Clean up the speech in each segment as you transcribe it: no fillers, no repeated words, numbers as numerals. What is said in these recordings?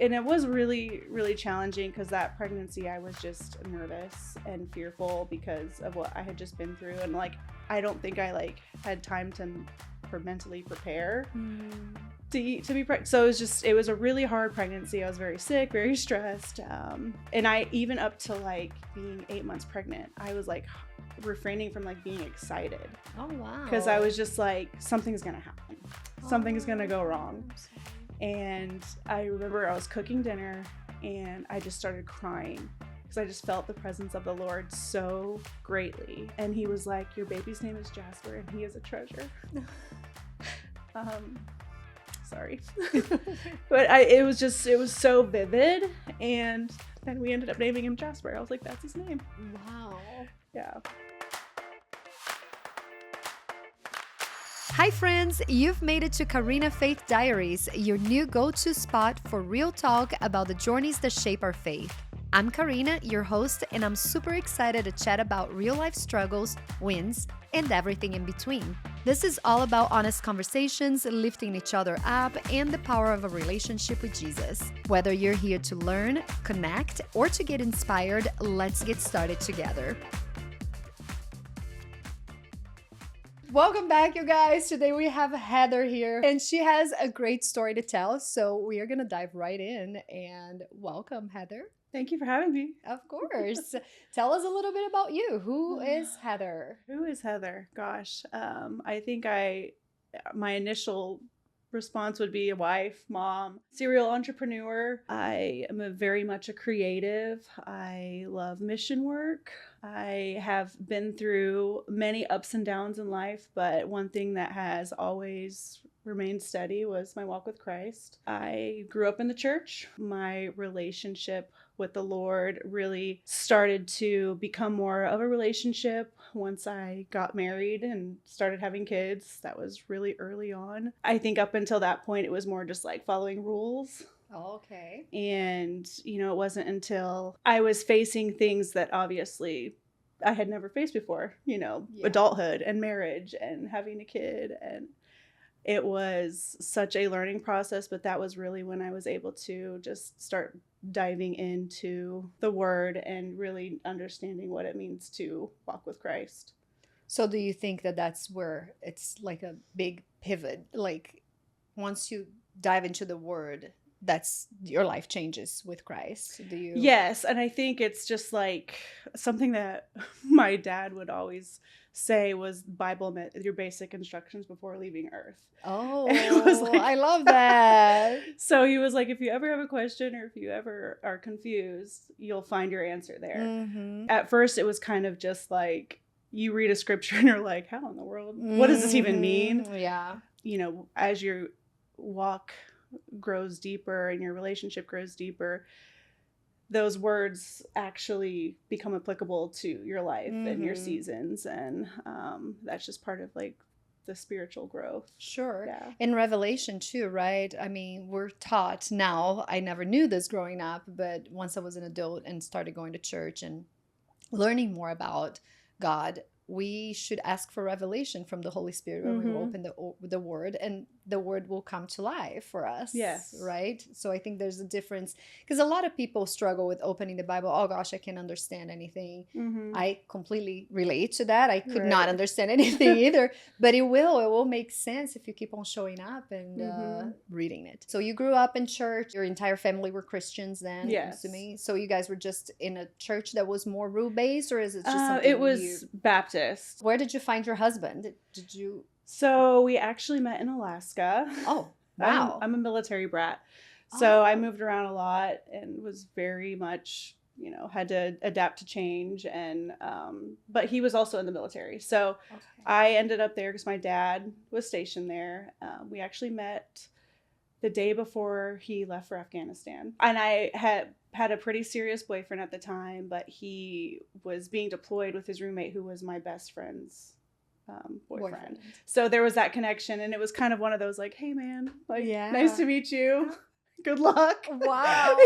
And it was really, really challenging because that pregnancy, I was just nervous and fearful because of what I had just been through. And like, I don't think I like had time for mentally prepare to be pregnant. So it was a really hard pregnancy. I was very sick, very stressed. And I, even up to like being 8 months pregnant, I was like refraining from like being excited. Oh, wow. Because I was just like, something's going to happen. Something's going to go wrong. And I remember I was cooking dinner and I just started crying because I just felt the presence of the Lord so greatly. And he was like, your baby's name is Jasper and he is a treasure. Sorry. But it was so vivid. And then we ended up naming him Jasper. I was like, that's his name. Wow. Yeah. Hi friends, you've made it to Karina Faith Diaries, your new go-to spot for real talk about the journeys that shape our faith. I'm Karina, your host, and I'm super excited to chat about real-life struggles, wins, and everything in between. This is all about honest conversations, lifting each other up, and the power of a relationship with Jesus. Whether you're here to learn, connect, or to get inspired, let's get started together. Welcome back, you guys. Today we have Heather here, and she has a great story to tell. So we are going to dive right in and welcome, Heather. Thank you for having me. Of course. Tell us a little bit about you. Who is Heather? Who is Heather? Gosh, I think my initial response would be a wife, mom, serial entrepreneur. I am very much a creative. I love mission work. I have been through many ups and downs in life, but one thing that has always remained steady was my walk with Christ. I grew up in the church. My relationship with the Lord really started to become more of a relationship once I got married and started having kids. That was really early on. I think up until that point, it was more just like following rules. Oh, okay. And, it wasn't until I was facing things that obviously I had never faced before, adulthood and marriage and having a kid. And it was such a learning process, but that was really when I was able to just start diving into the word and really understanding what it means to walk with Christ. So do you think that that's where it's like a big pivot? Like once you dive into the word, that's your life changes with Christ. Do you? Yes. And I think it's just like something that my dad would always say was Bible meant your basic instructions before leaving earth. Oh, it was like, I love that. So he was like, if you ever have a question or if you ever are confused, you'll find your answer there. Mm-hmm. At first, it was kind of just like you read a scripture and you're like, how in the world? What does this even mean? Yeah. As your walk grows deeper and your relationship grows deeper, those words actually become applicable to your life and your seasons. And that's just part of like the spiritual growth. Sure. Yeah. In Revelation too, right? I mean, we're taught now, I never knew this growing up, but once I was an adult and started going to church and learning more about God, we should ask for revelation from the Holy Spirit when we open the word, and the word will come to life for us. Yes. Right? So I think there's a difference, because a lot of people struggle with opening the Bible. Oh gosh, I can't understand anything. I completely relate to that. I could not understand anything either, but it will make sense if you keep on showing up and reading it. So you grew up in church. Your entire family were Christians then, yes. to me. So you guys were just in a church that was more rule-based, or is it just something it was Baptist. Where did you find your husband? Did you? So we actually met in Alaska. Oh, wow. I'm a military brat. So I moved around a lot and was very much, had to adapt to change. And, but he was also in the military. So I ended up there because my dad was stationed there. We actually met the day before he left for Afghanistan. And I had a pretty serious boyfriend at the time, but he was being deployed with his roommate who was my best friend's boyfriend. So there was that connection, and it was kind of one of those like, hey man, like, nice to meet you. Good luck. Wow.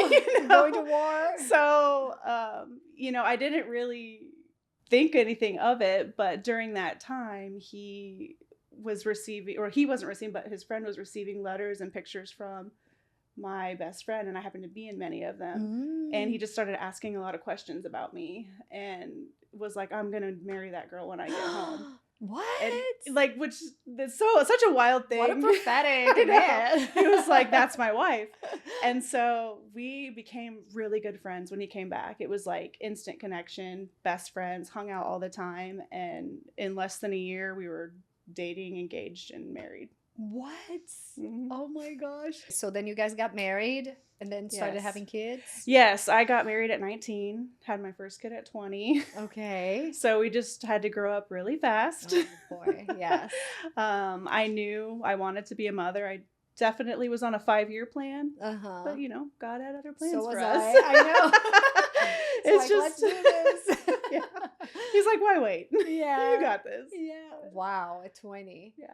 Going to war. So, I didn't really think anything of it, but during that time he wasn't receiving, but his friend was receiving letters and pictures from my best friend, and I happened to be in many of them. And he just started asking a lot of questions about me and was like, I'm going to marry that girl when I get home. What? And like, which is such a wild thing. What a prophetic man. He was like, that's my wife. And so we became really good friends when he came back. It was like instant connection, best friends, hung out all the time. And in less than a year, we were dating, engaged, and married. What? Mm-hmm. Oh my gosh. So then you guys got married and then started having kids? Yes, I got married at 19, had my first kid at 20. Okay. So we just had to grow up really fast. Oh boy, yes. I knew I wanted to be a mother. I definitely was on a 5-year plan. Uh-huh. But, God had other plans So for was us. I know. It's like, just, let's do this. Yeah. He's like, why wait? Yeah. You got this. Yeah. Wow, at 20. Yeah.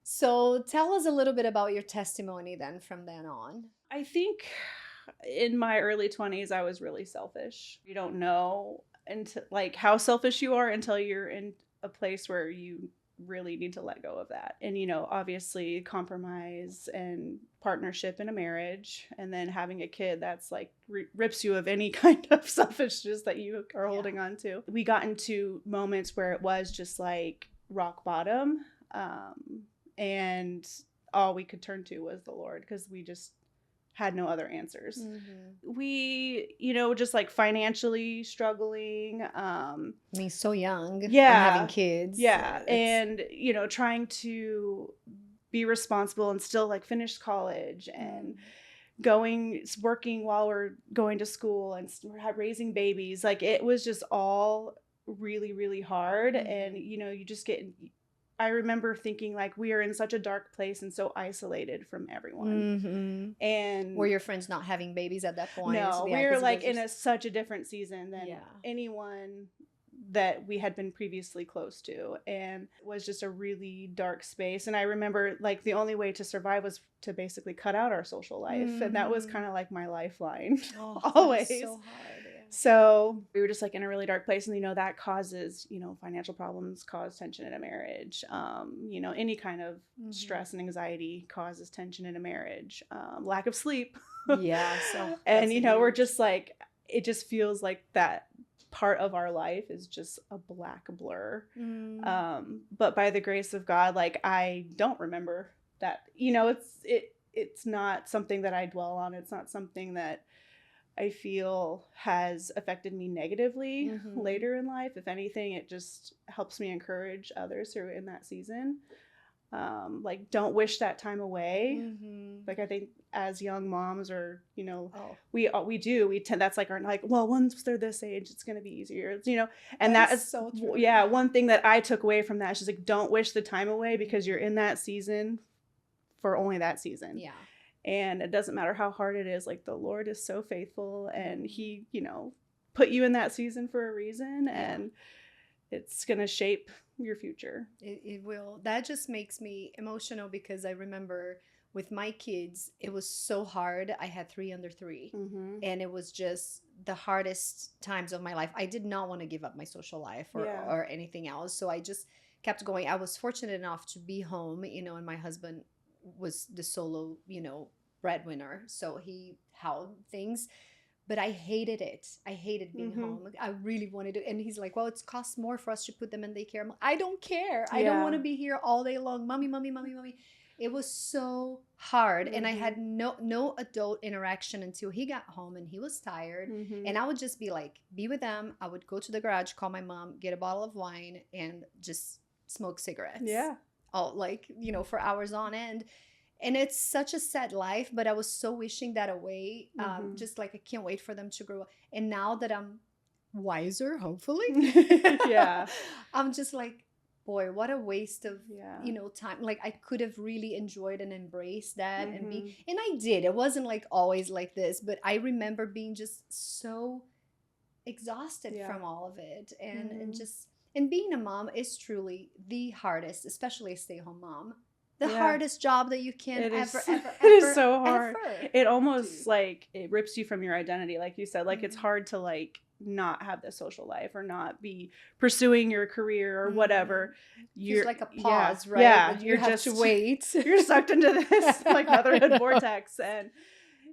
So tell us a little bit about your testimony then from then on. I think in my early 20s, I was really selfish. You don't know until, like, how selfish you are until you're in a place where you really need to let go of that. And, obviously compromise and partnership in a marriage, and then having a kid that's like rips you of any kind of selfishness that you are holding on to. We got into moments where it was just like rock bottom. And all we could turn to was the Lord, because we just had no other answers. Mm-hmm. We, just like financially struggling. I mean, so young. Yeah. And having kids. Yeah. And, trying to be responsible and still like finish college and working while we're going to school and raising babies. Like, it was just all really, really hard. Mm-hmm. And, you just get... I remember thinking like, we are in such a dark place and so isolated from everyone. Mm-hmm. And were your friends not having babies at that point? No, we were like in such a different season than anyone that we had been previously close to, and it was just a really dark space. And I remember like the only way to survive was to basically cut out our social life. Mm-hmm. And that was kind of like my lifeline. Always. So hard. So we were just like in a really dark place, and that causes, financial problems cause tension in a marriage. Any kind of stress and anxiety causes tension in a marriage. Lack of sleep. Yeah. So and we're just like, it just feels like that part of our life is just a black blur. But by the grace of God, like, I don't remember that. It's not something that I dwell on. It's not something that I feel has affected me negatively later in life. If anything, it just helps me encourage others who are in that season. Like, don't wish that time away. Like, I think as young moms, or we tend, that's like our, like, well, once they're this age, it's going to be easier, and that is so true. Yeah, one thing that I took away from that is just like, don't wish the time away, because you're in that season for only that season. Yeah. And it doesn't matter how hard it is. Like, the Lord is so faithful, and he, put you in that season for a reason, and it's going to shape your future. It will. That just makes me emotional, because I remember with my kids, it was so hard. I had 3 under 3, and it was just the hardest times of my life. I did not want to give up my social life or anything else. So I just kept going. I was fortunate enough to be home, and my husband was the solo, breadwinner. So he held things, but I hated it. I hated being home. I really wanted to. And he's like, well, it costs more for us to put them in daycare. I'm like, I don't care. I don't want to be here all day long. Mommy, mommy, mommy, mommy. It was so hard. And I had no adult interaction until he got home, and he was tired. And I would just be with them. I would go to the garage, call my mom, get a bottle of wine, and just smoke cigarettes. Yeah. For hours on end. And it's such a sad life, but I was so wishing that away. Just like, I can't wait for them to grow up. And now that I'm wiser, hopefully, I'm just like, boy, what a waste of, time. Like, I could have really enjoyed and embraced that and I did. It wasn't like always like this, but I remember being just so exhausted from all of it. And being a mom is truly the hardest, especially a stay-at-home mom. The hardest job that you can ever. It is so hard. It almost like, it rips you from your identity. Like you said, like, it's hard to like not have the social life or not be pursuing your career or whatever. You're like a pause, right? Yeah. You have to wait. You're sucked into this like motherhood vortex. And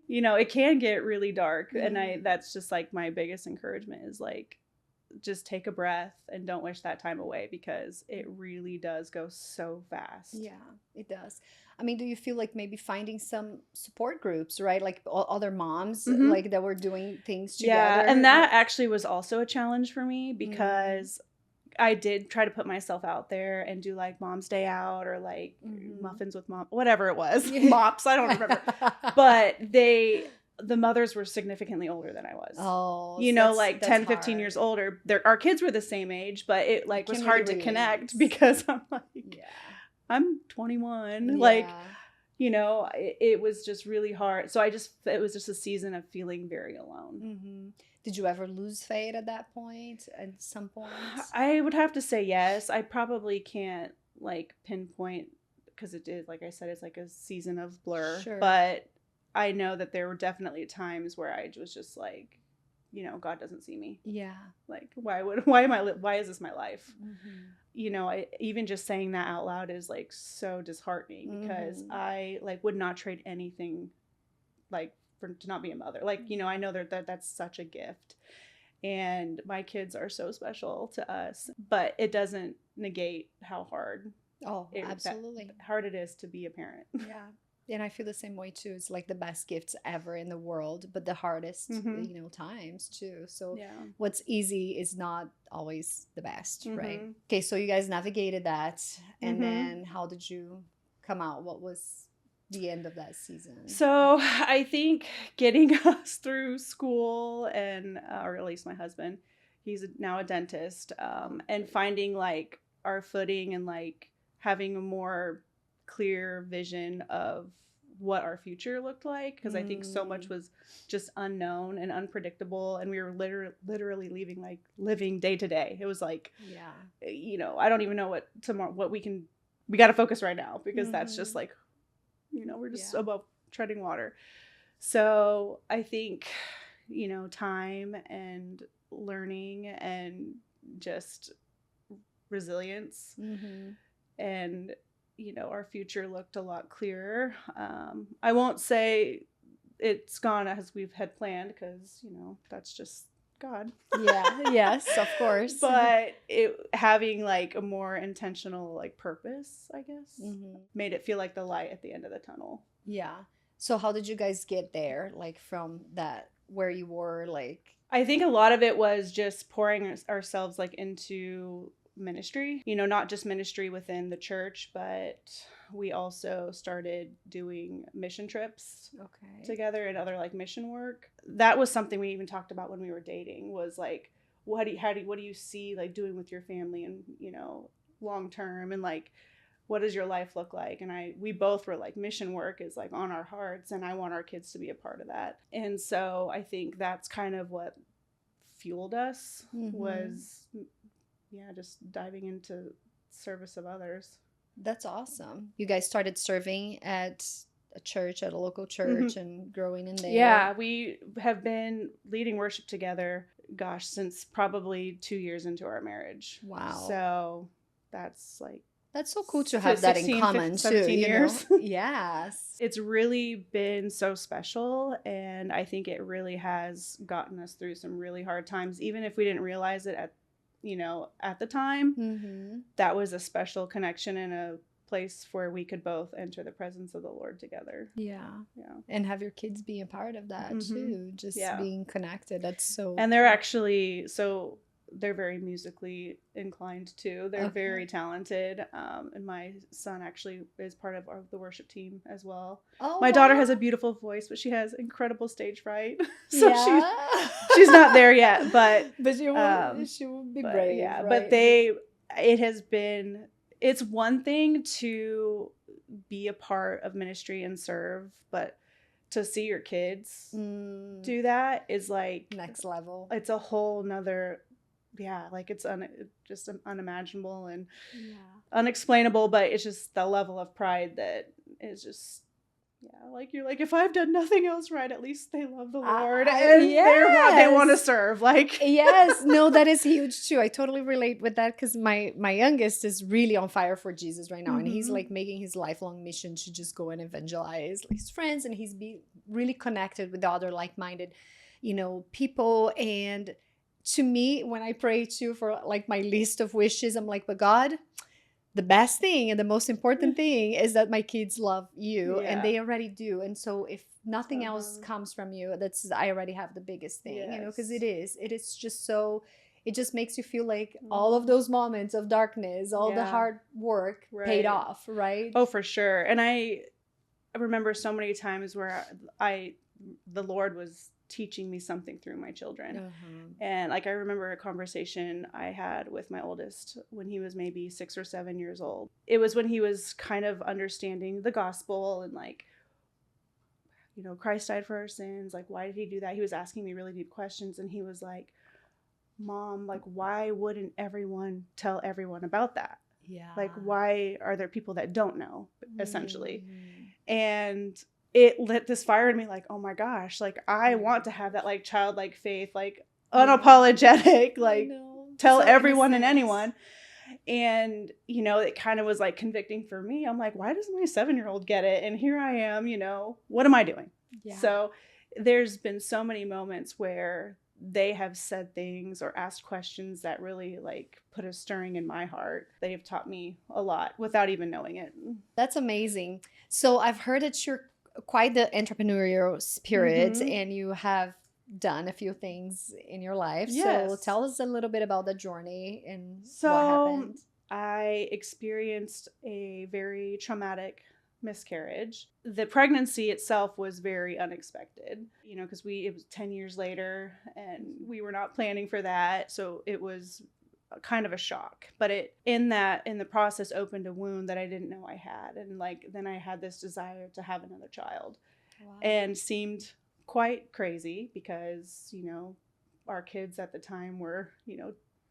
you know, it can get really dark. And that's just like my biggest encouragement is like, just take a breath and don't wish that time away, because it really does go so fast. Yeah, it does. I mean, do you feel like maybe finding some support groups, right? Like other moms, like that were doing things Yeah, together? and that actually was also a challenge for me, Mm. because I did try to put myself out there and do like mom's day out or like muffins with mom, whatever it was, mops, I don't remember. But the mothers were significantly older than I was. Oh, you so know, like 10, 15 hard. years older. Our kids were the same age, but it like was can hard really to connect relate. because I'm like, Yeah. I'm 21. Yeah. Like, you know, it was just really hard. So it was just a season of feeling very alone. Did you ever lose faith at that point, at some point? I would have to say yes. I probably can't like pinpoint, because it did, like I said, it's like a season of blur. Sure. But I know that there were definitely times where I was just like, you know, God doesn't see me. Yeah. Like, why is this my life? You know, even just saying that out loud is like so disheartening, because I like would not trade anything like to not be a mother. Like, you know, I know that's such a gift, and my kids are so special to us, but it doesn't negate how hard absolutely hard it is to be a parent. Yeah. And I feel the same way too. It's like the best gifts ever in the world, but the hardest, you know, times too. So what's easy is not always the best, right? Okay, so you guys navigated that, and then how did you come out? What was the end of that season? So I think getting us through school, and or at least my husband, he's now a dentist, and finding like our footing and like having a more clear vision of what our future looked like, because I think so much was just unknown and unpredictable, and we were literally living day to day. It was like, you know, I don't even know we got to focus right now, because that's just like, you know, we're just above treading water. So I think, you know, time and learning and just resilience, and, you know, our future looked a lot clearer. I won't say it's gone as we've had planned, because, you know, that's just God. Yes, of course. But having like a more intentional like purpose, I guess, made it feel like the light at the end of the tunnel. Yeah. So how did you guys get there? Like from that, where you were, like? I think a lot of it was just pouring ourselves like into ministry, you know, not just ministry within the church, but we also started doing mission trips together and other like mission work. That was something we even talked about when we were dating, was like, what do you see like doing with your family, and, you know, long term, and like, what does your life look like? And we both were like, mission work is like on our hearts, and I want our kids to be a part of that. And so I think that's kind of what fueled us, was just diving into service of others. That's awesome. You guys started serving at a local church, and growing in there. Yeah, we have been leading worship together, since probably 2 years into our marriage. Wow. So that's so cool to have that in common, 17 years. Yes. It's really been so special, and I think it really has gotten us through some really hard times, even if we didn't realize it at the time. That was a special connection and a place where we could both enter the presence of the Lord together. Yeah. And have your kids be a part of that too, just being connected. That's so. And they're actually they're very musically inclined too. They're very talented. And my son actually is part of the worship team as well. Oh, my daughter has a beautiful voice, but she has incredible stage fright. So she's not there yet, but she will be brave. Yeah, right? But it's one thing to be a part of ministry and serve, but to see your kids do that is like next level. It's a whole nother, like it's just unimaginable and unexplainable, but it's just the level of pride that is just, Yeah, like you're like, if I've done nothing else right, at least they love the I, Lord I, and they want to yes. serve. Like, Yes, no, that is huge too. I totally relate with that because my youngest is really on fire for Jesus right now, and he's hmm like making his lifelong mission to just go and evangelize his friends, and he's be really connected with other like-minded, people. And to me, when I pray too for like my list of wishes, I'm like, but God, the best thing and the most important thing is that my kids love you, and yeah. they already do. And so if nothing else Uh-huh. comes from you, that's I already have the biggest thing, because Yes. it is just so, it just makes you feel like all of hmm those moments of darkness, all the Yeah. hard work paid Right. off, right? Oh, for sure. And I remember so many times where the Lord was teaching me something through my children. Uh-huh. And like I remember a conversation I had with my oldest when he was maybe 6 or 7 years old. It was when he was kind of understanding the gospel and like, Christ died for our sins. Like, why did he do that? He was asking me really deep questions. And he was like, Mom, like, why wouldn't everyone tell everyone about that? Yeah. Like, why are there people that don't know, essentially? Mhm. And it lit this fire in me, like, oh my gosh, like, I Yeah. want to have that, like, childlike faith, like, Yeah. unapologetic, I like, know. tell So everyone and innocent. anyone. And, it kind of was like convicting for me. I'm like, why does my 7-year-old get it? And here I am, what am I doing? Yeah. So there's been so many moments where they have said things or asked questions that really like put a stirring in my heart. They have taught me a lot without even knowing it. That's amazing. So I've heard that you're quite the entrepreneurial spirit, Mm-hmm. and you have done a few things in your life. So Yes. tell us a little bit about the journey and what So happened. I experienced a very traumatic miscarriage. The pregnancy itself was very unexpected, because it was 10 years later and we were not planning for that. So it was kind of a shock, but it in the process opened a wound that I didn't know I had. And like, then I had this desire to have another child Wow. and seemed quite crazy because, our kids at the time were,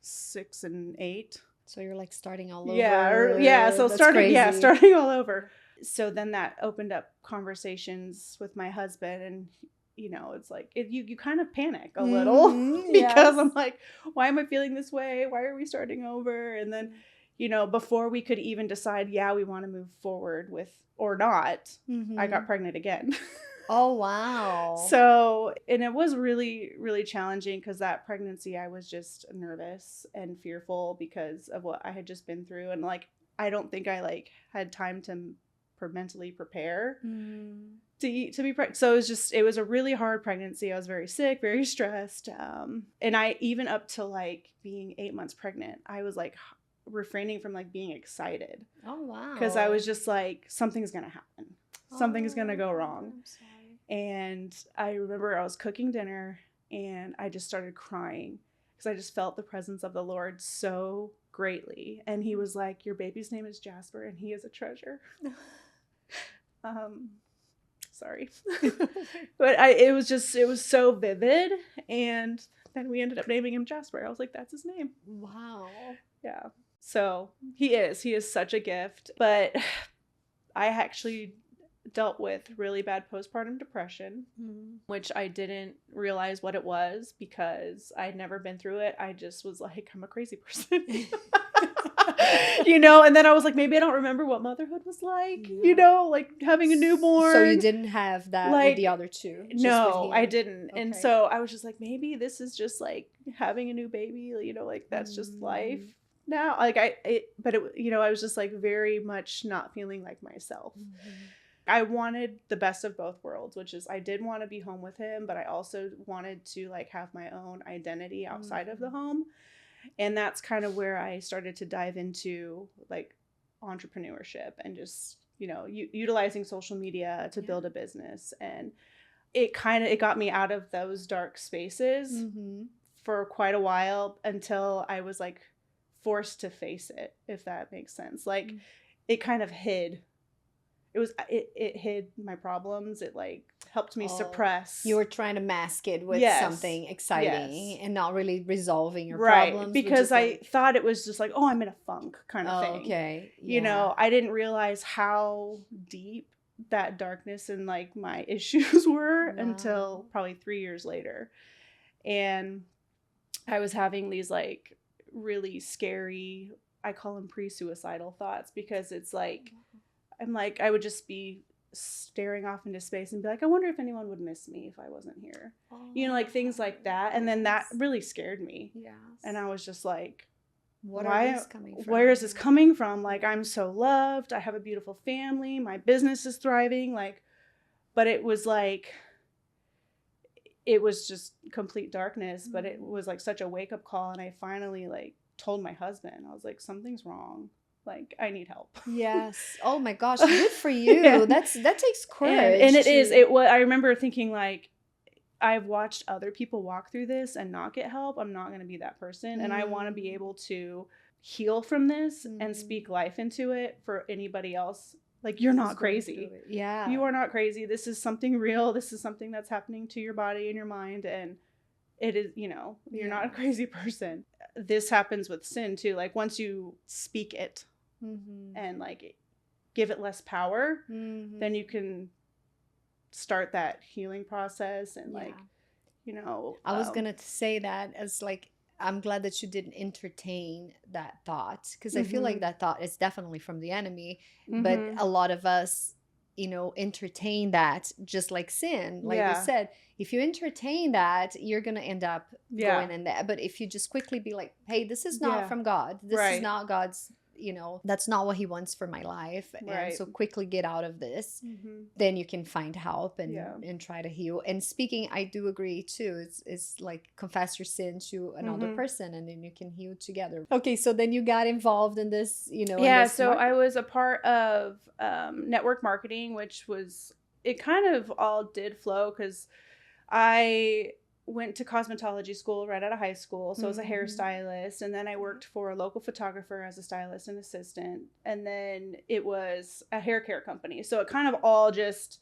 6 and 8. So you're like starting all Yeah, over. so That's crazy. starting all over. So then that opened up conversations with my husband, and it's like you kind of panic a little because Yes. I'm like, why am I feeling this way? Why are we starting over? And then, before we could even decide, yeah, we want to move forward with or not, I got pregnant again. Oh, wow. So, and it was really, really challenging because that pregnancy, I was just nervous and fearful because of what I had just been through. And like, I don't think I like had time to mentally prepare to be pregnant. So it was a really hard pregnancy. I was very sick, very stressed. And I, even up to like being 8 months pregnant, I was like refraining from like being excited. Oh, wow. Because I was just like, something's going to happen. Something's going to go wrong. I'm sorry. And I remember I was cooking dinner and I just started crying because I just felt the presence of the Lord so greatly. And he was like, your baby's name is Jasper and he is a treasure. Sorry. But it was so vivid. And then we ended up naming him Jasper. I was like, that's his name. Wow. Yeah. So he is such a gift. But I actually dealt with really bad postpartum depression, which I didn't realize what it was because I'd never been through it. I just was like, I'm a crazy person. And then I was like, maybe I don't remember what motherhood was like, like having a newborn. So you didn't have that with the other two? No, I didn't. Okay. And so I was just like, maybe this is just like having a new baby, like that's just life now. Like I was just like very much not feeling like myself. I wanted the best of both worlds, which is I did want to be home with him, but I also wanted to like have my own identity outside of the home. And that's kind of where I started to dive into like entrepreneurship and just, utilizing social media to build a business. And it got me out of those dark spaces for quite a while until I was like forced to face it, if that makes sense. Like it kind of hid. It hid my problems. It like helped me suppress. You were trying to mask it with something exciting and not really resolving your problems. Because I thought it was just like, oh, I'm in a funk kind of thing. Okay. I didn't realize how deep that darkness and like my issues were until Wow. probably 3 years later. And I was having these like really scary, I call them pre-suicidal thoughts, because it's like, I'm like, I would just be staring off into space and be like, I wonder if anyone would miss me if I wasn't here. You know, like things like that. And then that really scared me. Yes. And I was just like, What are why, these coming from? where is this coming from? Like, I'm so loved. I have a beautiful family. My business is thriving. Like, but it was like, it was just complete darkness, but it was like such a wake up call. And I finally like told my husband, I was like, something's wrong. Like, I need help. Yes. Oh my gosh, good for you. Yeah. That takes courage. And it is. It was. I remember thinking like, I've watched other people walk through this and not get help. I'm not going to be that person, and I want to be able to heal from this and speak life into it for anybody else. Like, you're not crazy. Yeah. You are not crazy. This is something real. This is something that's happening to your body and your mind, and it is. You know, you're not a crazy person. This happens with sin too. Like, once you speak it. And like give it less power, then you can start that healing process. And like, you know, I was gonna say that as like, I'm glad that you didn't entertain that thought, because I feel like that thought is definitely from the enemy, but a lot of us, you know, entertain that, just like sin. Like you said, if you entertain that, you're gonna end up going in there. But if you just quickly be like, hey, this is not from God, this is not God's, you know, that's not what he wants for my life, and so quickly get out of this, then you can find help and try to heal. And speaking, I do agree too, it's like confess your sin to another person, and then you can heal together. Okay, so then you got involved in this, you know. So I was a part of network marketing, which was, it kind of all did flow because I went to cosmetology school right out of high school. So I was a hairstylist. And then I worked for a local photographer as a stylist and assistant. And then it was a hair care company. So it kind of all just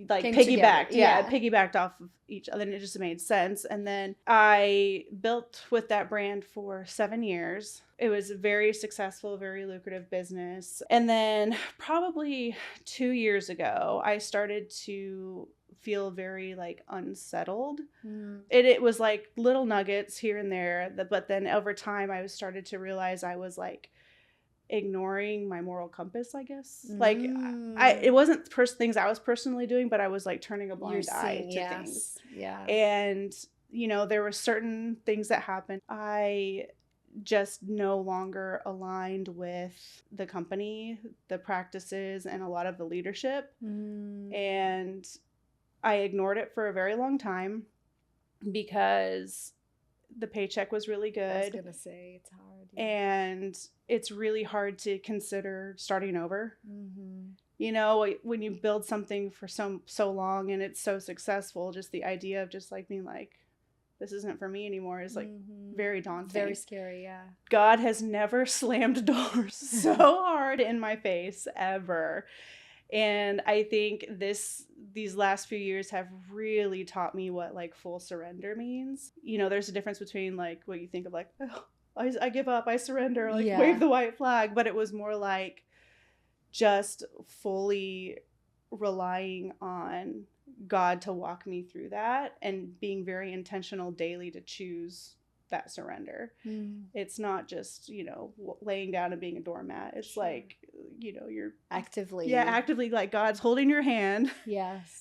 like piggybacked. It piggybacked off of each other, and it just made sense. And then I built with that brand for 7 years. It was a very successful, very lucrative business. And then probably 2 years ago, I started to feel very like unsettled. It was like little nuggets here and there, but then over time I started to realize I was like ignoring my moral compass, I guess. Like it wasn't things I was personally doing, but I was like turning a blind eye to things. And you know, there were certain things that happened. I just no longer aligned with the company, the practices, and a lot of the leadership. And I ignored it for a very long time because the paycheck was really good. I was gonna say, it's hard. And it's really hard to consider starting over. You know, when you build something for so long and it's so successful, just the idea of just like being like, this isn't for me anymore is like very daunting. Very scary, yeah. God has never slammed doors so hard in my face ever. And I think these last few years have really taught me what like full surrender means. You know, there's a difference between like what you think of like, oh, I give up, I surrender, like wave the white flag. But it was more like just fully relying on God to walk me through that and being very intentional daily to choose that surrender. It's not just, you know, laying down and being a doormat. It's like, you know, you're actively like God's holding your hand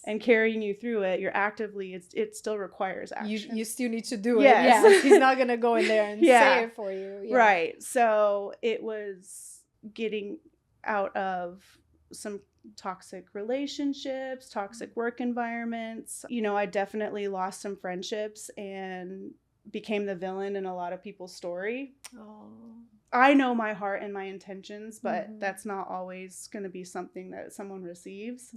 and carrying you through it. You're actively, it still requires action. You still need to do it. He's not gonna go in there and say it for you. Right. So it was getting out of some toxic relationships, toxic work environments. You know, I definitely lost some friendships and became the villain in a lot of people's story. I know my heart and my intentions, but that's not always going to be something that someone receives.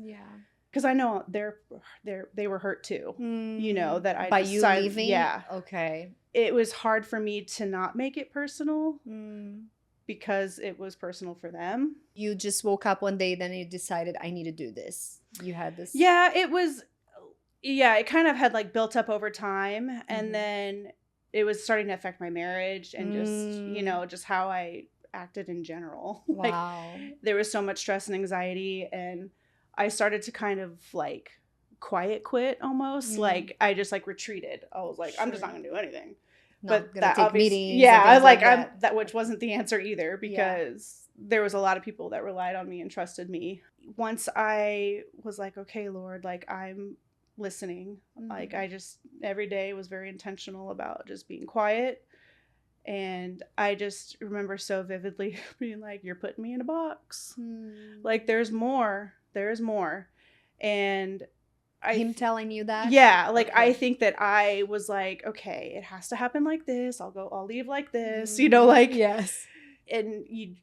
Because I know they were hurt too. You know, that I by decided, you leaving. Okay. It was hard for me to not make it personal because it was personal for them. You just woke up one day, then you decided, I need to do this. You had this. It kind of had like built up over time, and then it was starting to affect my marriage and just, you know, just how I acted in general. Wow. Like there was so much stress and anxiety, and I started to kind of like quiet quit almost. Like I just like retreated. I was like, I'm just not gonna do anything. Not But gonna that take obviously, meetings yeah, and I was things like, like that. that, which wasn't the answer either, because there was a lot of people that relied on me and trusted me. Once I was like, okay, Lord, like I'm listening. Like I just every day was very intentional about just being quiet. And I just remember so vividly being like, you're putting me in a box. Like there's more. There's more. And Him telling you that? yeah, like Okay. I think that I was like, okay, it has to happen like this. I'll leave like this, you know, like, yes. and you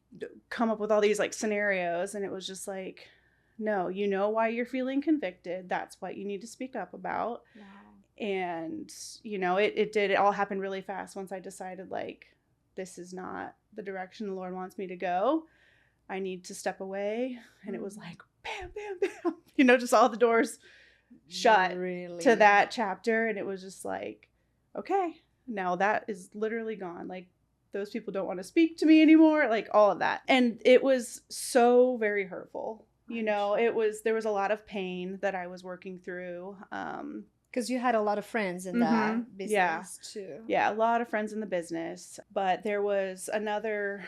come up with all these like scenarios, and it was just like, no, you know why you're feeling convicted. That's what you need to speak up about. Wow. And, you know, it all happened really fast once I decided like, this is not the direction the Lord wants me to go. I need to step away. And it was like, bam, bam, bam, you know, just all the doors shut to that chapter. And it was just like, okay, now that is literally gone. Like those people don't want to speak to me anymore, like all of that. And it was so very hurtful. You know, there was a lot of pain that I was working through. Because you had a lot of friends in that business too. Yeah, a lot of friends in the business. But there was another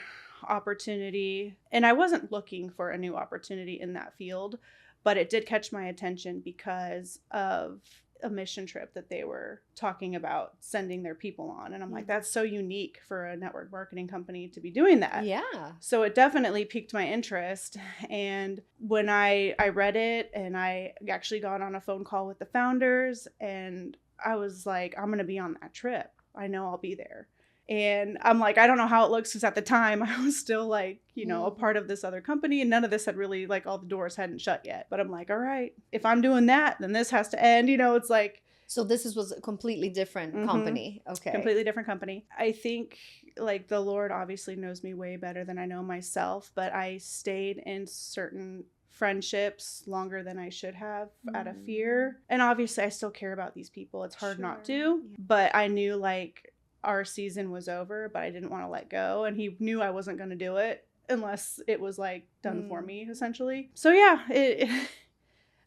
opportunity, and I wasn't looking for a new opportunity in that field, but it did catch my attention because of a mission trip that they were talking about sending their people on. And I'm like, that's so unique for a network marketing company to be doing that. Yeah. So it definitely piqued my interest. And when I read it, and I actually got on a phone call with the founders, and I was like, I'm going to be on that trip. I know I'll be there. And I'm like, I don't know how it looks, because at the time I was still like, you know, a part of this other company, and none of this had really, like, all the doors hadn't shut yet. But I'm like, all right, if I'm doing that, then this has to end. You know, it's like. So this was a completely different company. Okay. Completely different company. I think like the Lord obviously knows me way better than I know myself, but I stayed in certain friendships longer than I should have out of fear. And obviously I still care about these people. It's hard not to, but I knew like our season was over, but I didn't want to let go. And he knew I wasn't going to do it unless it was like done for me, essentially. So yeah,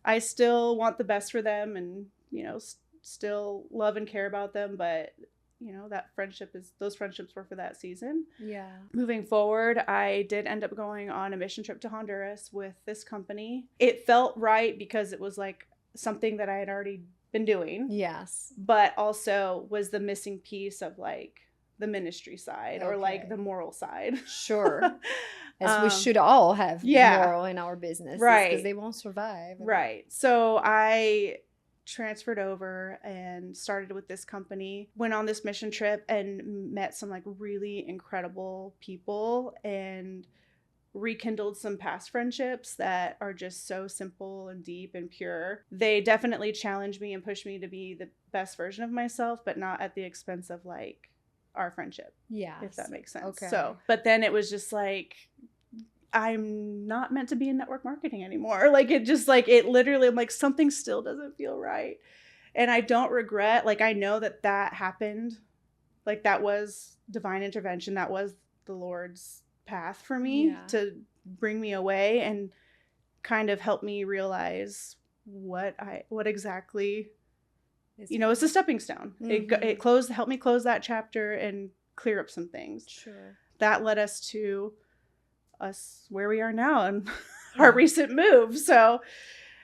I still want the best for them, and, you know, still love and care about them. But, you know, those friendships were for that season. Yeah. Moving forward, I did end up going on a mission trip to Honduras with this company. It felt right because it was like something that I had already been doing. Yes. But also was the missing piece of like the ministry side, or like the moral side. Sure. As we should all have moral in our business. Right. Because they won't survive. Right. So I transferred over and started with this company, went on this mission trip and met some like really incredible people, and rekindled some past friendships that are just so simple and deep and pure. They definitely challenged me and pushed me to be the best version of myself, but not at the expense of like our friendship. Yeah. If that makes sense. Okay. So, but then it was just like, I'm not meant to be in network marketing anymore. Like it just like, it literally, I'm like, something still doesn't feel right. And I don't regret, like, I know that happened. Like that was divine intervention. That was the Lord's path for me to bring me away and kind of help me realize what exactly, you know, it's a stepping stone. It helped me close that chapter and clear up some things. Sure. That led us to where we are now and our recent move. So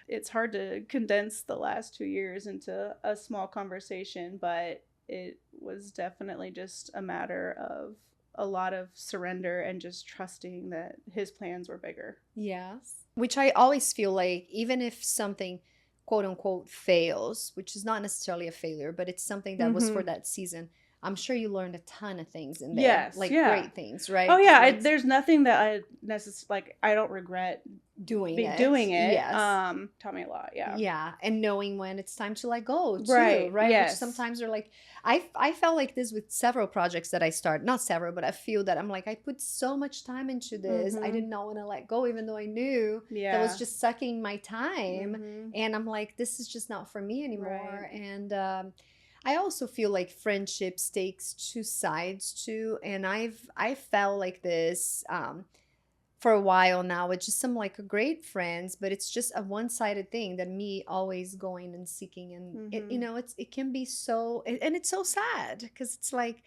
it's hard to condense the last 2 years into a small conversation, but it was definitely just a matter of a lot of surrender and just trusting that his plans were bigger. Yes. Which I always feel like, even if something quote unquote fails, which is not necessarily a failure, but it's something that was for that season, I'm sure you learned a ton of things in there. Yes, like great things, right? Oh yeah, there's nothing that I I don't regret doing it. Yes. Taught me a lot. Yeah, and knowing when it's time to let go too, right? Yes. Which sometimes are like, I felt like this with several projects that I started, not several, but a few that I'm like, I put so much time into this. I did not want to let go, even though I knew that was just sucking my time. And I'm like, this is just not for me anymore. Right. And I also feel like friendships takes two sides too, and I felt like this for a while now with just some like great friends, but it's just a one-sided thing that me always going and seeking, and Mm-hmm. it can be so, and it's so sad because it's like,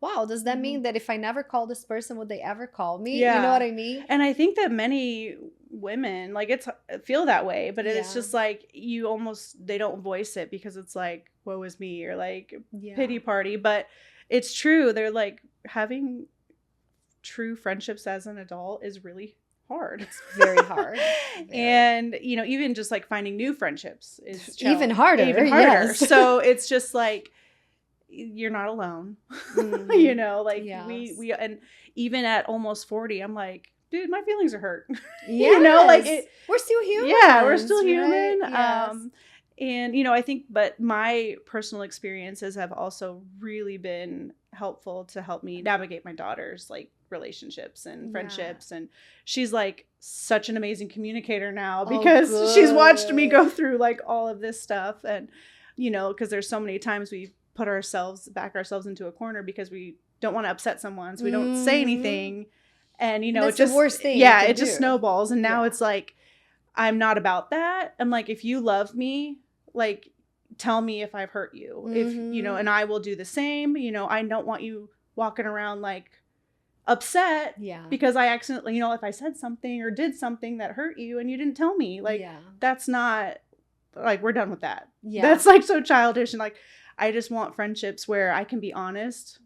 wow, does that Mm-hmm. mean that if I never call this person, would they ever call me? You know what Yeah. I mean? And I think that many women like it's feel that way, but it's Yeah. just like you almost they don't voice it because it's like woe is me or like Yeah. pity party, but it's true. They're like having true friendships as an adult is really hard. It's very hard. Very. And even just like finding new friendships is Even harder. even harder. Yes. So it's just like you're not alone. Mhm. Like Yes. we and even at almost 40, I'm like, dude, my feelings are hurt. Yes. Like it, We're still human. yeah, we're still Right? human. Yes. And I think, but my personal experiences have also really been helpful to help me navigate my daughter's like relationships and friendships. And she's like such an amazing communicator now because she's watched me go through like all of this stuff. And because there's so many times we back ourselves into a corner because we don't want to upset someone, so we don't say anything. And that's it just the worst thing. yeah, you can it just do. snowballs. And now it's like I'm not about that. I'm like, if you love me, like tell me if I've hurt you. If and I will do the same. I don't want you walking around like upset because I accidentally, if I said something or did something that hurt you and you didn't tell me, like that's not like we're done with that. That's like so childish. And like I just want friendships where I can be honest.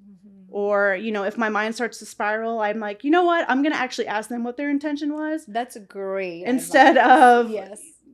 Or, if my mind starts to spiral, I'm like, you know what? I'm going to actually ask them what their intention was. That's great. Instead of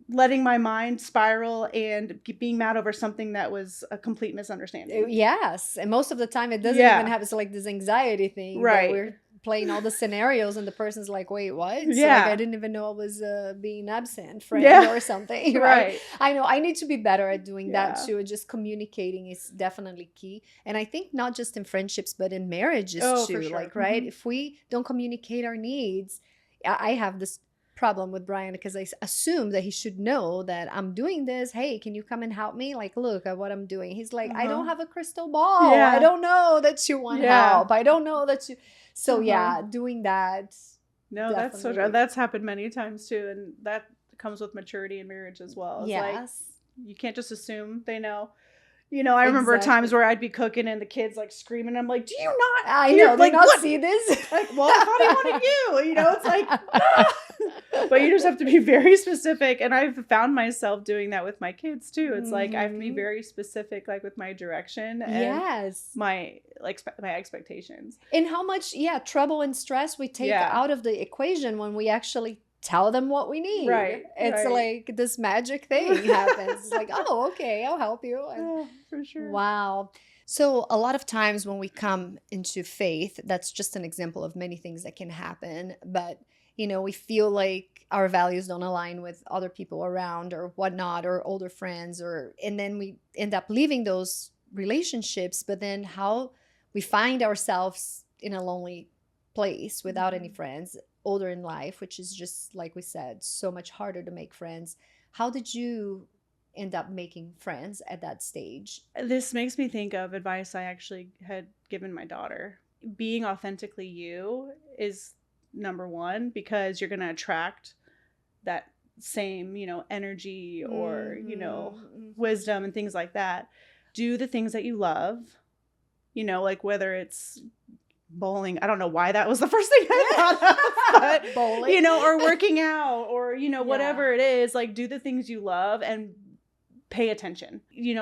letting my mind spiral and being mad over something that was a complete misunderstanding. Yes. And most of the time it doesn't even have, it's like this anxiety thing. Right. We're playing all the scenarios and the person's like, wait, what? So Yeah. like I didn't even know I was being absent friend or something. Right? I know I need to be better at doing that too. Just communicating is definitely key. And I think not just in friendships, but in marriages too. For sure. Like, right? If we don't communicate our needs, I have this problem with Brian because I assume that he should know that I'm doing this. Hey, can you come and help me? Like, look at what I'm doing. He's like, I don't have a crystal ball. I don't know that you want help. I don't know that you. So doing that. No, that's so true. That's happened many times too, and that comes with maturity in marriage as well. It's like, you can't just assume they know. I remember times where I'd be cooking and the kids like screaming. I'm like, do you not? I know, like, not see this? Like, well, I thought he wanted you. It's like, but you just have to be very specific. And I've found myself doing that with my kids too. It's like I have to be very specific, like with my direction and my expectations. And how much trouble and stress we take out of the equation when we actually tell them what we need. Right. It's like this magic thing happens. It's like, oh, okay, I'll help you. And, for sure. Wow. So a lot of times when we come into faith, that's just an example of many things that can happen. But, we feel like our values don't align with other people around or whatnot, or older friends, and then we end up leaving those relationships. But then how we find ourselves in a lonely place without any friends, older in life, which is just, like we said, so much harder to make friends. How did you end up making friends at that stage? This makes me think of advice I actually had given my daughter. Being authentically you is number one, because you're going to attract that same, energy or, wisdom and things like that. Do the things that you love, like whether it's bowling. I don't know why that was the first thing I thought of, but bowling, or working out or, whatever it is, like do the things you love and pay attention,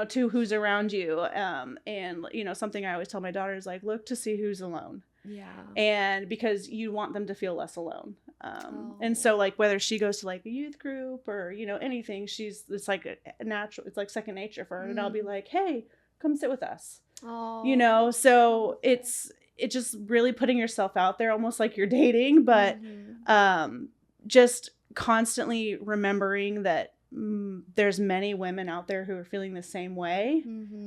to who's around you. And, something I always tell my daughter is like, look to see who's alone. Yeah. And because you want them to feel less alone. And so like whether she goes to like a youth group or, anything, it's like a natural, it's like second nature for her. And I'll be like, hey, come sit with us. So it's just really putting yourself out there, almost like you're dating, but just constantly remembering that there's many women out there who are feeling the same way.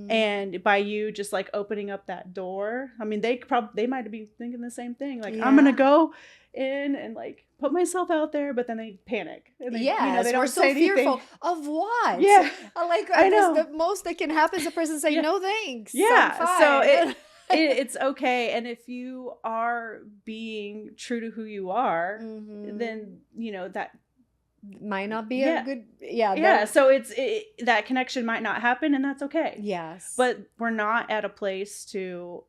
And by you just like opening up that door, I mean, they might be thinking the same thing. Like, I'm going to go in and like put myself out there, but then they panic. And they, they don't say anything. Fearful of what? Yeah. I know. The most that can happen is a person say, no, thanks. Yeah. So it's okay. And if you are being true to who you are, then, that might not be a yeah. good, Yeah. So that connection might not happen, and that's okay. yes. But we're not at a place to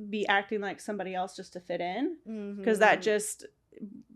be acting like somebody else just to fit in, because that just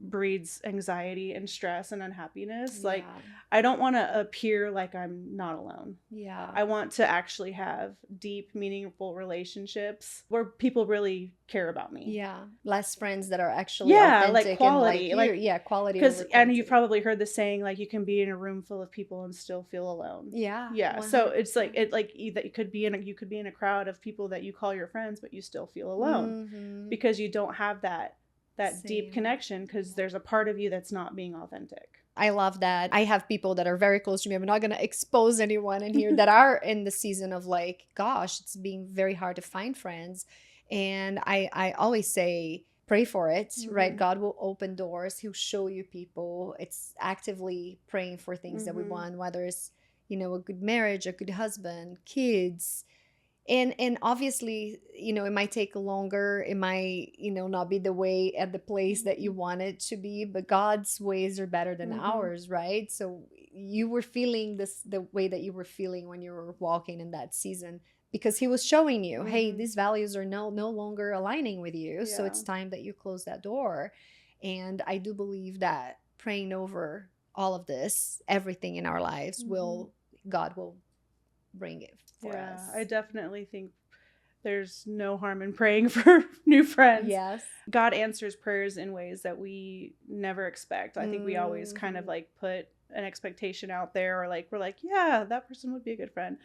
breeds anxiety and stress and unhappiness. Like, I don't want to appear like I'm not alone. Yeah. I want to actually have deep, meaningful relationships where people really care about me. Yeah. Less friends that are actually authentic, like quality. And quality. Because, and you've probably heard the saying, like, you can be in a room full of people and still feel alone. Yeah. Yeah. 100%. So it's like, you could be in a crowd of people that you call your friends, but you still feel alone because you don't have that deep connection, because there's a part of you that's not being authentic. I love that. I have people that are very close to me. I'm not going to expose anyone in here that are in the season of like, gosh, it's being very hard to find friends. And I always say, pray for it, right? God will open doors. He'll show you people. It's actively praying for things that we want, whether it's, a good marriage, a good husband, kids. And obviously, it might take longer. It might, not be the way at the place that you want it to be, but God's ways are better than ours, right? So you were feeling the way that you were feeling when you were walking in that season, because he was showing you, hey, these values are no longer aligning with you. So it's time that you close that door. And I do believe that praying over all of this, everything in our lives, God will bring it for us. I definitely think there's no harm in praying for new friends. Yes. God answers prayers in ways that we never expect. I think we always kind of like put an expectation out there, or like, we're like, yeah, that person would be a good friend,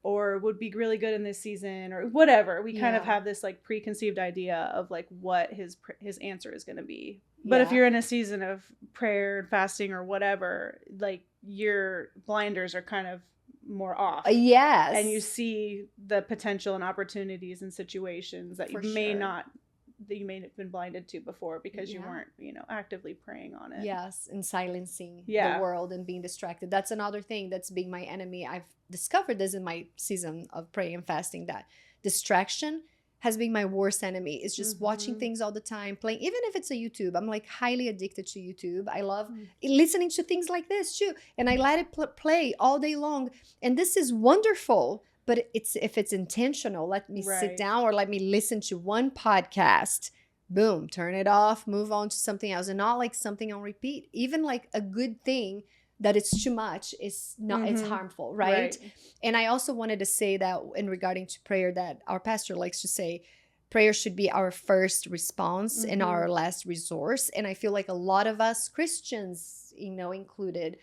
or would be really good in this season, or whatever. We kind of have this like preconceived idea of like what his answer is going to be. But if you're in a season of prayer and fasting or whatever, like, your blinders are kind of more off. Yes. And you see the potential and opportunities and situations that you may have been blinded to before, because you weren't, actively praying on it. Yes. And silencing the world and being distracted. That's another thing that's being my enemy. I've discovered this in my season of praying and fasting, that distraction has been my worst enemy. It's just watching things all the time, playing, even if it's a YouTube. I'm like highly addicted to YouTube. I love listening to things like this too. And I let it play all day long. And this is wonderful. But if it's intentional, let me sit down, or let me listen to one podcast, boom, turn it off, move on to something else, and not like something on repeat. Even like a good thing that it's too much is not, it's harmful, right? And I also wanted to say that in regarding to prayer, that our pastor likes to say, prayer should be our first response and our last resource. And I feel like a lot of us Christians, included,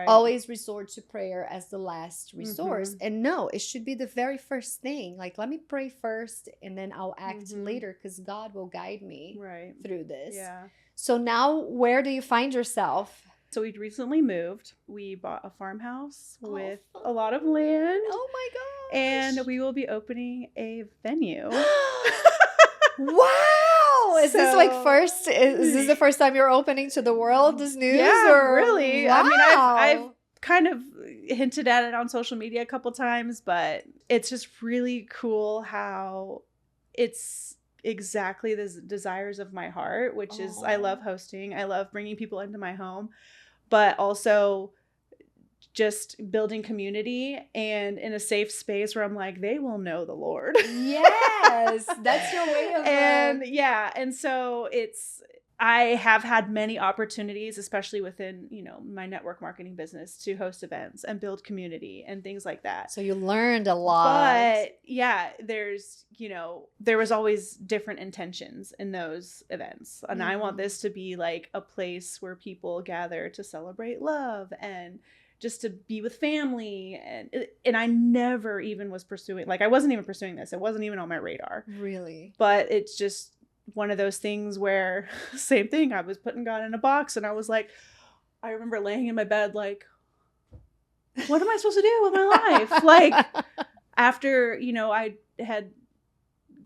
always resort to prayer as the last resource. And no, it should be the very first thing. Like, let me pray first, and then I'll act later, because God will guide me through this. Yeah. So now, where do you find yourself? So we recently moved. We bought a farmhouse with a lot of land. Oh my gosh. And we will be opening a venue. Wow. Is this like is this the first time you're opening to the world, this news? Yeah, or? Really. Wow. I mean, I've kind of hinted at it on social media a couple times, but it's just really cool how it's exactly the desires of my heart, which is, I love hosting. I love bringing people into my home, but also just building community and in a safe space where I'm like, they will know the Lord. Yes, that's your way of and so I have had many opportunities, especially within, my network marketing business, to host events and build community and things like that. So you learned a lot. But there was always different intentions in those events. And I want this to be like a place where people gather to celebrate love and just to be with family. And I never even was pursuing, I wasn't even pursuing this. It wasn't even on my radar. Really? But it's just one of those things where, same thing, I was putting God in a box, and I was like, I remember laying in my bed like, what am I supposed to do with my life? After, I had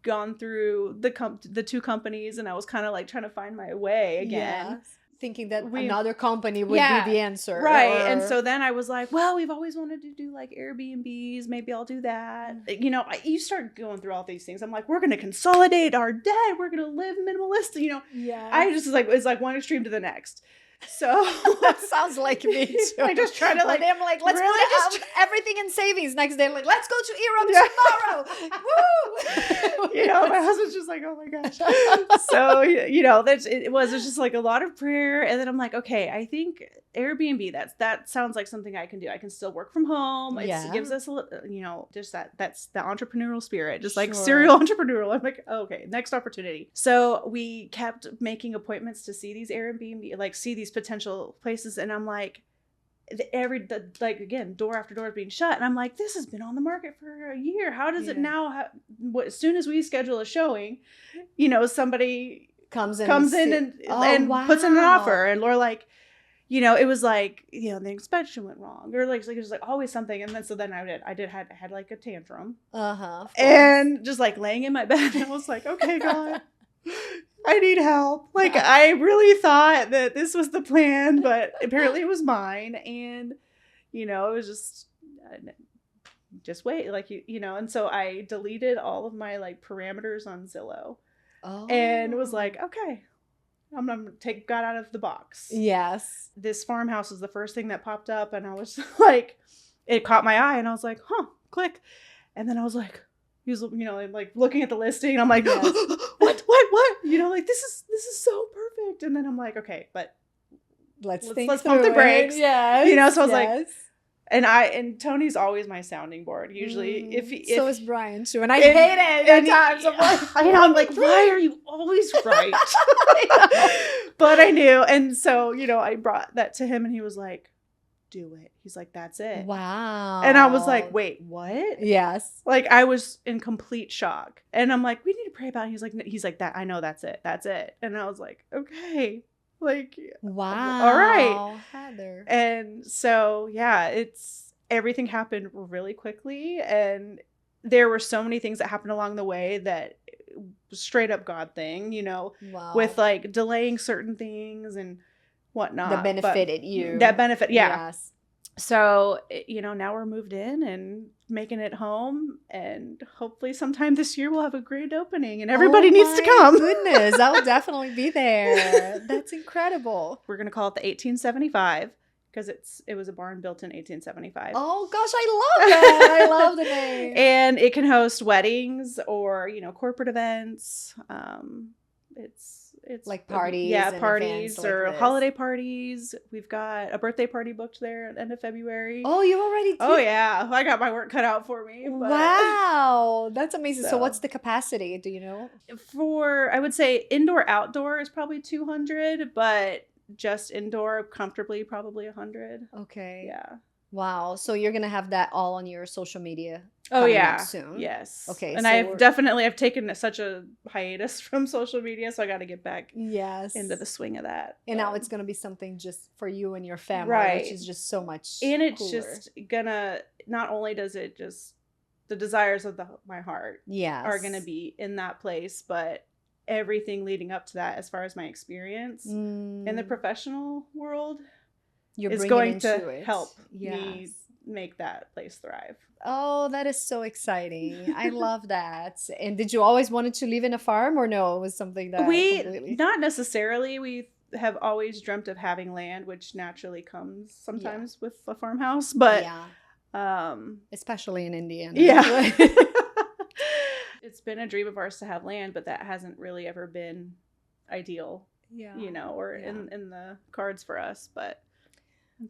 gone through the two companies, and I was kind of like trying to find my way again. Yes. thinking that another company would be the answer. Right. And so then I was like, well, we've always wanted to do like Airbnbs. Maybe I'll do that. You know, you start going through all these things. I'm like, we're going to consolidate our debt. We're going to live minimalist. You know, I just like, it's like one extreme to the next. So that sounds like me too. I just try to like, I'm like, let's really put everything in savings. Next day, like, let's go to Europe tomorrow. Woo! You know, my husband's just like, oh my gosh. So, you know, it was just like a lot of prayer. And then I'm like, okay, I think Airbnb, that sounds like something I can do. I can still work from home. It gives us, you know, just that's the entrepreneurial spirit, just like serial entrepreneurial. I'm like, oh, okay, next opportunity. So we kept making appointments to see these Airbnb, like see these potential places. And I'm like, like again, door after door is being shut. And I'm like, this has been on the market for a year. How does it now, as soon as we schedule a showing, you know, somebody comes in and puts in an offer. And we're like, you know, it was like, you know, the inspection went wrong, or like it was like always something. And then so then I had like a tantrum, and just like laying in my bed, and I was like, okay, God, I need help. Like I really thought that this was the plan, but apparently it was mine. And you know, it was just wait, like you know. And so I deleted all of my like parameters on Zillow, and was like, okay, I'm gonna take God out of the box. Yes. This farmhouse was the first thing that popped up, and I was like, it caught my eye, and I was like, huh, click. And then I was like, he was, you know, like looking at the listing, and I'm like, what? You know, like this is so perfect. And then I'm like, okay, but let's pump the brakes. Yeah. You know, so I was like, and Tony's always my sounding board. Usually, if so is Brian too, and I hate it at times. I'm like, I know, I'm like, why are you always right? But I knew, and so you know, I brought that to him, and he was like, "Do it." He's like, "That's it." Wow. And I was like, "Wait, what?" Yes. Like I was in complete shock, and I'm like, "We need to pray about it." He's like, "That I know, that's it, that's it." And I was like, "Okay." Like, wow. All right. Heather. And so, yeah, it's everything happened really quickly. And there were so many things that happened along the way that straight up God thing, you know, with like delaying certain things and whatnot. That benefited you. That benefit. Yeah. Yes. So, you know, now we're moved in and making it home, and hopefully sometime this year we'll have a grand opening and everybody needs to come. Goodness, I will definitely be there. That's incredible. We're going to call it the 1875 because it was a barn built in 1875. Oh gosh, I love that. I love the name. And it can host weddings or, you know, corporate events. It's like parties. Yeah, parties or like holiday parties. We've got a birthday party booked there at the end of February. Oh, you already did? Oh, yeah. I got my work cut out for me. But... Wow. That's amazing. So what's the capacity? Do you know? I would say indoor, outdoor is probably 200, but just indoor comfortably probably 100. Okay. Yeah. Wow. So you're going to have that all on your social media. Oh, yeah. Soon. Yes. Okay. And so I've taken such a hiatus from social media, so I got to get back into the swing of that. And now it's going to be something just for you and your family, right, which is just so much And it's cooler. Just going to, not only does it just, the desires of my heart are going to be in that place, but everything leading up to that as far as my experience in the professional world is going to help me make that place thrive. Oh, that is so exciting. I love that. And did you always wanted to live in a farm, or no, it was something that not necessarily. We have always dreamt of having land, which naturally comes sometimes with a farmhouse, but especially in Indiana. Yeah. It's been a dream of ours to have land, but that hasn't really ever been ideal, you know, or in the cards for us, but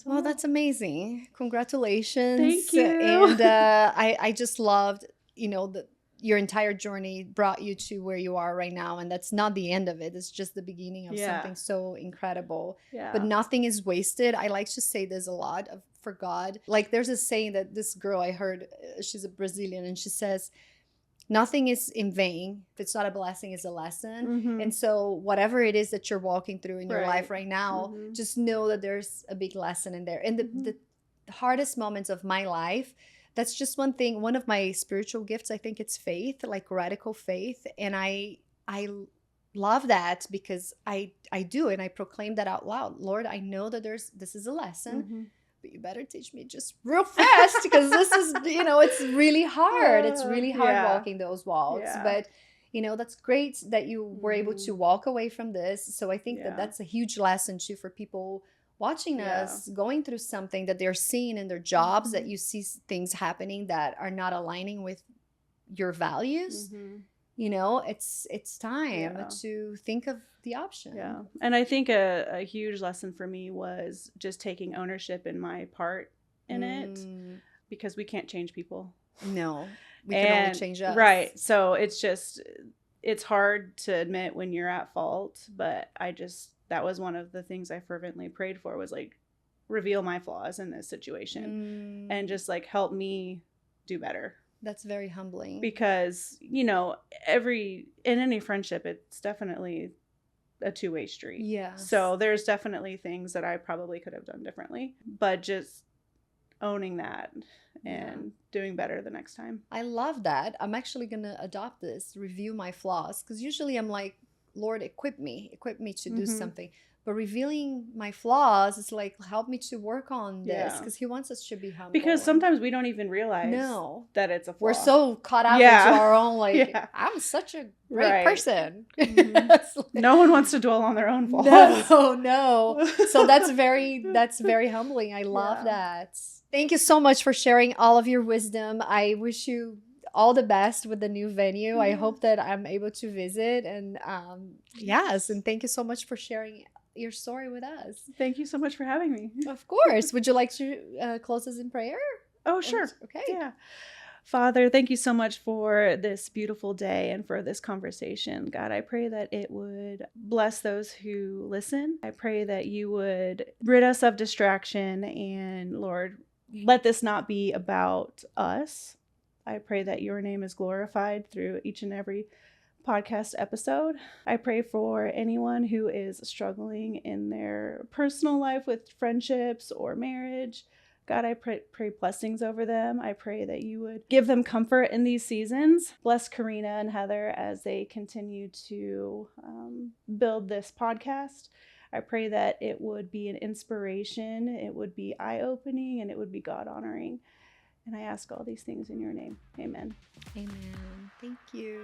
well, that's amazing. Congratulations. Thank you. And I just loved, you know, your entire journey brought you to where you are right now. And that's not the end of it. It's just the beginning of something so incredible. Yeah. But nothing is wasted. I like to say this a lot for God. Like there's a saying that this girl I heard, she's a Brazilian, and she says, nothing is in vain. If it's not a blessing, it's a lesson. Mm-hmm. And so whatever it is that you're walking through in your life right now, just know that there's a big lesson in there. And the hardest moments of my life, that's just one thing. One of my spiritual gifts, I think it's faith, like radical faith. And I love that because I do, and I proclaim that out loud. Lord, I know that this is a lesson, Mm-hmm. but you better teach me just real fast because this is, it's really hard. It's really hard Yeah. walking those walks. Yeah. But, that's great that you were able to Mm-hmm. walk away from this. So I think that Yeah. that's a huge lesson too for people watching Yeah. us going through something that they're seeing in their jobs, that Mm-hmm. you see things happening that are not aligning with your values. Mm-hmm. It's time Yeah. to think of the option. Yeah. And I think a huge lesson for me was just taking ownership in my part in it, Mm, because we can't change people. no, we can only And change us. right. So it's hard to admit when you're at fault, but that was one of the things I fervently prayed for, was like, reveal my flaws in this situation and Mm, just like help me do better. that's very humbling. Because, in any friendship, it's definitely a two-way street. Yes. So there's definitely things that I probably could have done differently, but just owning that and doing better the next time. I love that. I'm actually going to adopt this, review my flaws, because usually I'm like, Lord, equip me to do Mm-hmm. something. But revealing my flaws is like, help me to work on this, Yeah. because He wants us to be humble. Because sometimes we don't even realize No. that it's a flaw. We're so caught up Yeah. into our own, like, Yeah. I'm such a great Right. person. Mhm. It's like, No one wants to dwell on their own flaws. no. So that's very humbling. I love Yeah. that. Thank you so much for sharing all of your wisdom. I wish you all the best with the new venue. I hope that I'm able to visit. And yes, and thank you so much for sharing your story with us. Thank you so much for having me. Of course. Would you like to close us in prayer? Oh, sure. Okay. Yeah. Father, thank you so much for this beautiful day and for this conversation. God, I pray that it would bless those who listen. I pray that you would rid us of distraction, and Lord, let this not be about us. I pray that your name is glorified through each and every podcast episode. I pray for anyone who is struggling in their personal life with friendships or marriage. God, I pray blessings over them. I pray that you would give them comfort in these seasons. Bless Karina and Heather as they continue to build this podcast. I pray that it would be an inspiration, it would be eye-opening, and it would be God-honoring. And I ask all these things in your name. Amen. Amen. Thank you.